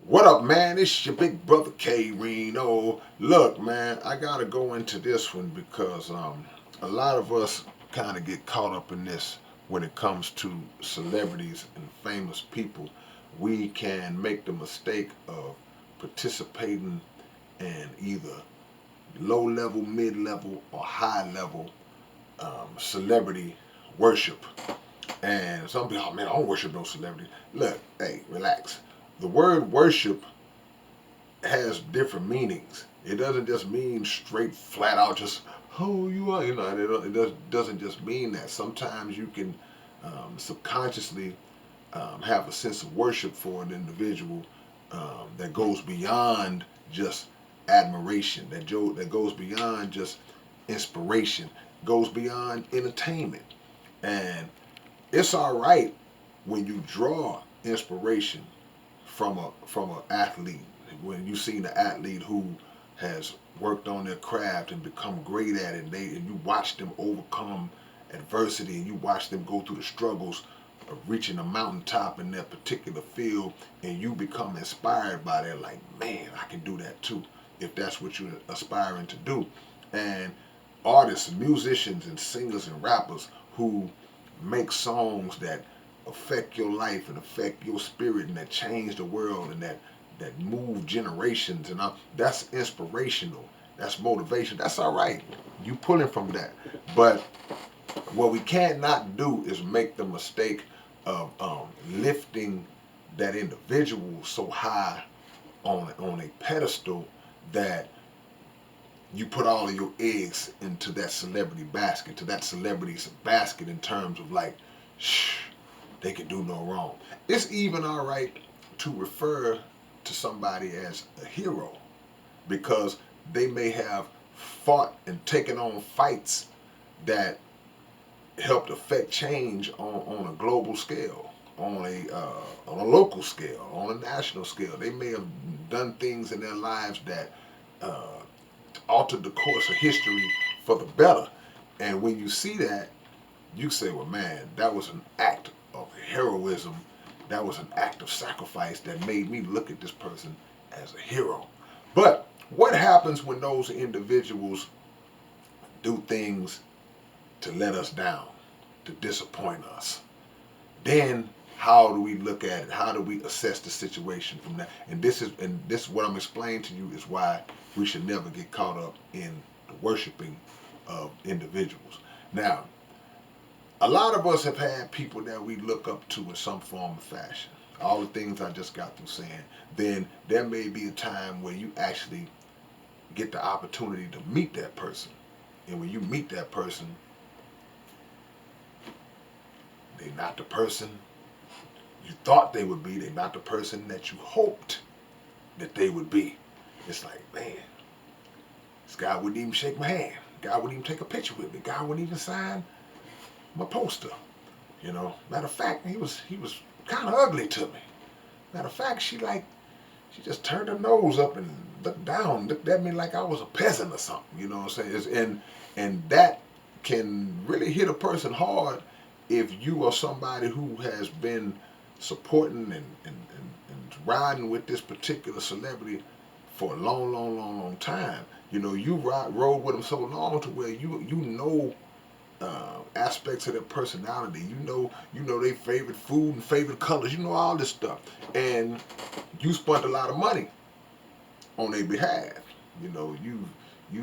What up, man? It's your big brother K-Rino. Look, man, I gotta go into this one because a lot of us kind of get caught up in this when it comes to celebrities and famous people. We can make the mistake of participating in either low level, mid level, or high level celebrity worship. And some people, oh man, I don't worship no celebrity. Look, hey, relax. The word worship has different meanings. It doesn't just mean straight, flat out, just oh you are. It doesn't just mean that. Sometimes you can subconsciously have a sense of worship for an individual that goes beyond just admiration. That goes beyond just inspiration. Goes beyond entertainment, and it's all right when you draw inspiration from an athlete. When you see an athlete who has worked on their craft and become great at it, and you watch them overcome adversity, and you watch them go through the struggles of reaching a mountaintop in their particular field, and you become inspired by that, like, man, I can do that too, if that's what you're aspiring to do. And artists, musicians, and singers and rappers who make songs that affect your life and affect your spirit and that change the world and that move generations and that's inspirational. That's motivation. That's all right. You pulling from that. But what we can't not do is make the mistake of lifting that individual so high on a pedestal that you put all of your eggs into that celebrity basket, to that celebrity's basket in terms of like, shh, they can do no wrong. It's even all right to refer to somebody as a hero because they may have fought and taken on fights that helped affect change on a global scale, on a local scale, on a national scale. They may have done things in their lives that uh, altered the course of history for the better. And when you see that, you say, well, man, that was an act of heroism. That was an act of sacrifice that made me look at this person as a hero. But what happens when those individuals do things to let us down, to disappoint us? Then how do we look at it? How do we assess the situation from that? And this is what I'm explaining to you is why we should never get caught up in the worshiping of individuals. Now, a lot of us have had people that we look up to in some form or fashion. All the things I just got through saying. Then there may be a time where you actually get the opportunity to meet that person. And when you meet that person, they're not the person you thought they would be. They're not the person that you hoped that they would be. It's like, man, this guy wouldn't even shake my hand. Guy wouldn't even take a picture with me. Guy wouldn't even sign my poster. Matter of fact, he was kind of ugly to me. Matter of fact, she just turned her nose up and looked down, looked at me like I was a peasant or something. You know what I'm saying? And that can really hit a person hard if you are somebody who has been supporting and riding with this particular celebrity for a long, long, long, long time. You rode with them so long to where you know aspects of their personality. You know their favorite food and favorite colors. You know all this stuff, and you spent a lot of money on their behalf. You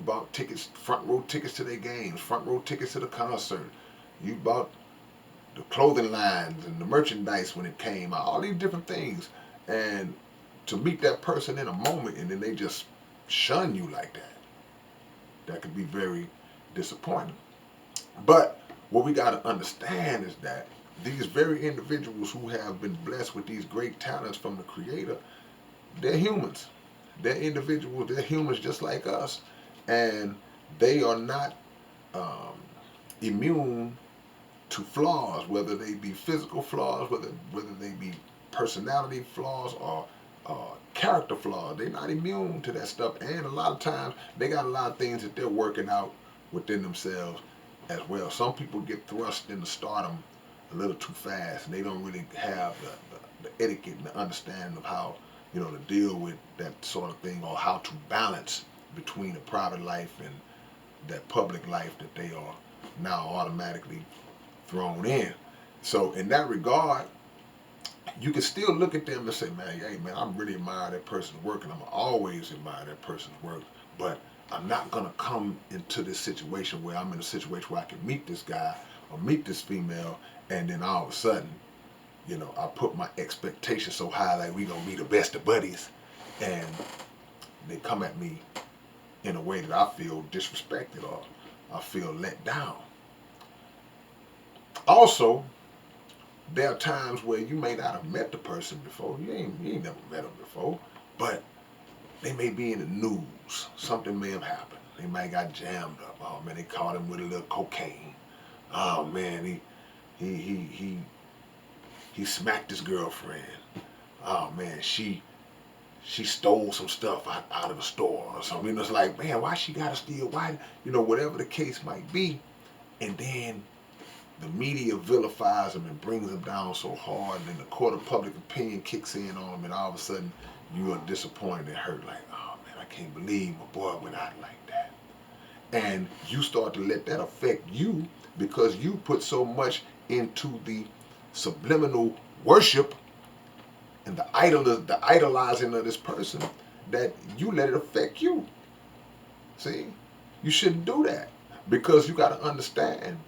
bought tickets, front row tickets to their games, front row tickets to the concert. You bought the clothing lines and the merchandise when it came out, all these different things, and to meet that person in a moment and then they just shun you like that could be very disappointing. But what we got to understand is that these very individuals who have been blessed with these great talents from the Creator, they're humans. They're individuals. They're humans just like us. And they are not um, immune to flaws, whether they be physical flaws, whether they be personality flaws or character flaws. They're not immune to that stuff. And a lot of times they got a lot of things that they're working out within themselves as well. Some people get thrust into stardom a little too fast, and they don't really have the etiquette and the understanding of how to deal with that sort of thing, or how to balance between the private life and that public life that they are now automatically thrown in. So in that regard, you can still look at them and say, man, hey man, I'm really admire that person's work, and I'm always admire that person's work, but I'm not gonna come into this situation where I'm in a situation where I can meet this guy or meet this female, and then all of a sudden, I put my expectations so high, like we gonna be the best of buddies, and they come at me in a way that I feel disrespected or I feel let down. Also, there are times where you may not have met the person before. You ain't never met them before, but they may be in the news. Something may have happened. They might got jammed up. Oh man, they caught him with a little cocaine. Oh man, he smacked his girlfriend. Oh man, she stole some stuff out of a store or something. It's like, man, why she gotta steal? Why, whatever the case might be. And then the media vilifies them and brings them down so hard, and then the court of public opinion kicks in on them, and all of a sudden you are disappointed and hurt, like, oh man, I can't believe my boy went out like that. And you start to let that affect you because you put so much into the subliminal worship and the idolizing of this person that you let it affect you. See, you shouldn't do that, because you got to understand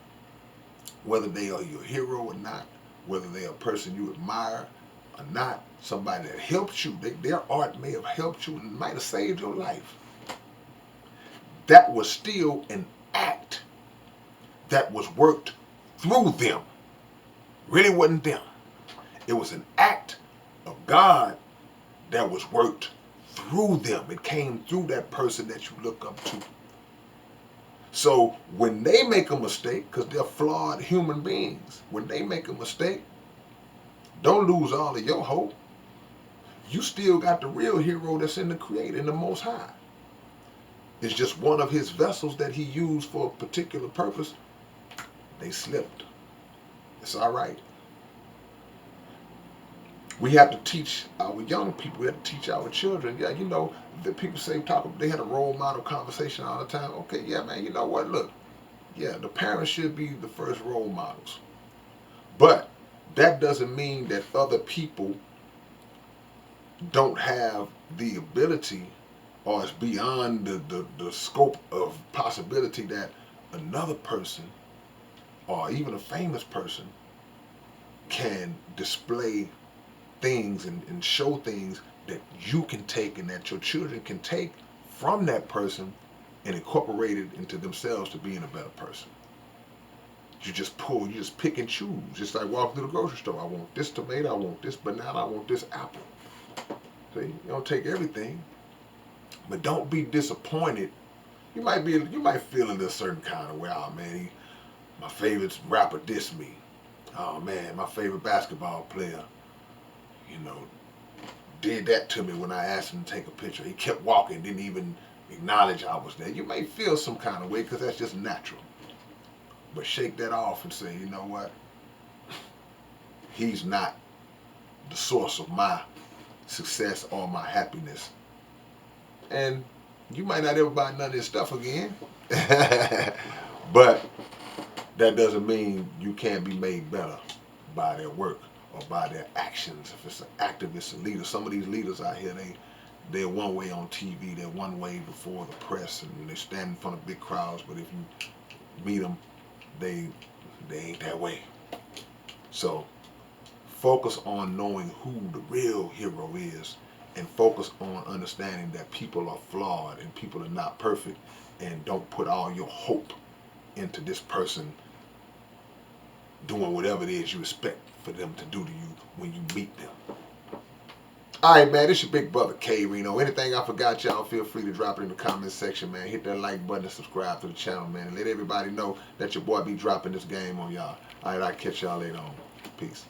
whether they are your hero or not, whether they are a person you admire or not, somebody that helped you. Their art may have helped you and might have saved your life. That was still an act that was worked through them. Really wasn't them. It was an act of God that was worked through them. It came through that person that you look up to. So when they make a mistake, because they're flawed human beings, when they make a mistake, don't lose all of your hope. You still got the real hero that's in the Creator, in the Most High. It's just one of his vessels that he used for a particular purpose. They slipped. It's all right. We have to teach our young people. We have to teach our children. Yeah, the people say they had a role model conversation all the time. Okay, yeah, man, you know what? Look, yeah, the parents should be the first role models. But that doesn't mean that other people don't have the ability, or it's beyond the scope of possibility that another person or even a famous person can display things and show things that you can take and that your children can take from that person and incorporate it into themselves to being a better person. You just pick and choose. Just like walking through the grocery store. I want this tomato, I want this banana, I want this apple. See, you don't take everything, but don't be disappointed. You might feel in a certain kind of way. Oh man, my favorite rapper dissed me. Oh man, my favorite basketball player, did that to me when I asked him to take a picture. He kept walking, didn't even acknowledge I was there. You may feel some kind of way because that's just natural. But shake that off and say, you know what? He's not the source of my success or my happiness. And you might not ever buy none of this stuff again. But that doesn't mean you can't be made better by their work or by their actions. If it's an activist, a leader, some of these leaders out here, they're one way on TV, they're one way before the press, and they stand in front of big crowds, but if you meet them, they ain't that way. So focus on knowing who the real hero is, and focus on understanding that people are flawed and people are not perfect, and don't put all your hope into this person doing whatever it is you expect for them to do to you when you meet them. Alright, man, this your big brother K-Rino. Anything I forgot, y'all, feel free to drop it in the comment section, man. Hit that like button and subscribe to the channel, man. And let everybody know that your boy be dropping this game on y'all. Alright, I'll catch y'all later on. Peace.